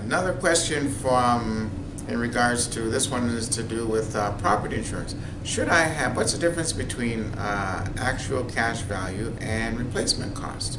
Another question from, in regards to, this one is to do with property insurance. Should I have, what's the difference between actual cash value and replacement cost?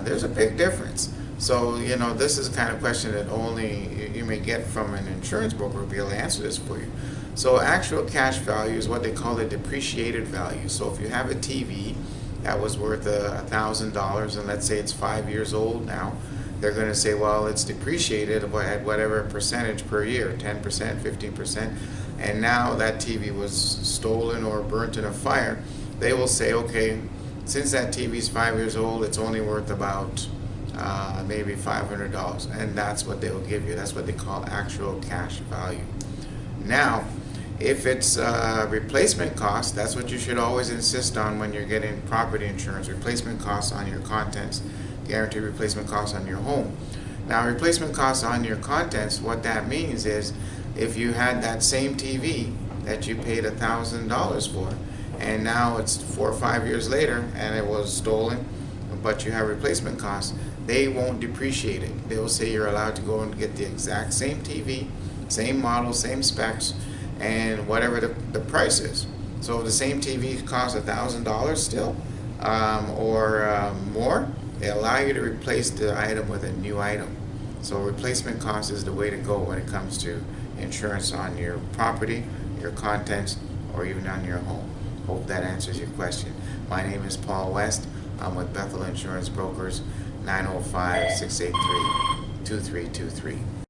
There's a big difference. So, you know, this is the kind of question that only you may get from an insurance broker to be able to answer this for you. So actual cash value is what they call the depreciated value. So if you have a TV that was worth $1,000 and let's say it's 5 years old now, they're going to say, well, it's depreciated at whatever percentage per year, 10%, 15%, and now that TV was stolen or burnt in a fire. They will say, okay, since that TV is 5 years old, it's only worth about maybe $500, and that's what they will give you. That's what they call actual cash value. Now, if it's replacement cost, that's what you should always insist on when you're getting property insurance, replacement costs on your contents, guaranteed replacement costs on your home. Now, replacement costs on your contents, what that means is if you had that same TV that you paid $1,000 for, and now it's 4 or 5 years later and it was stolen, but you have replacement costs, they won't depreciate it. They will say you're allowed to go and get the exact same TV, same model, same specs, and whatever the price is. So if the same TV costs $1,000 still, or more, they allow you to replace the item with a new item. So replacement cost is the way to go when it comes to insurance on your property, your contents, or even on your home. Hope that answers your question. My name is Paul West. I'm with Bethel Insurance Brokers, 905-683-2323.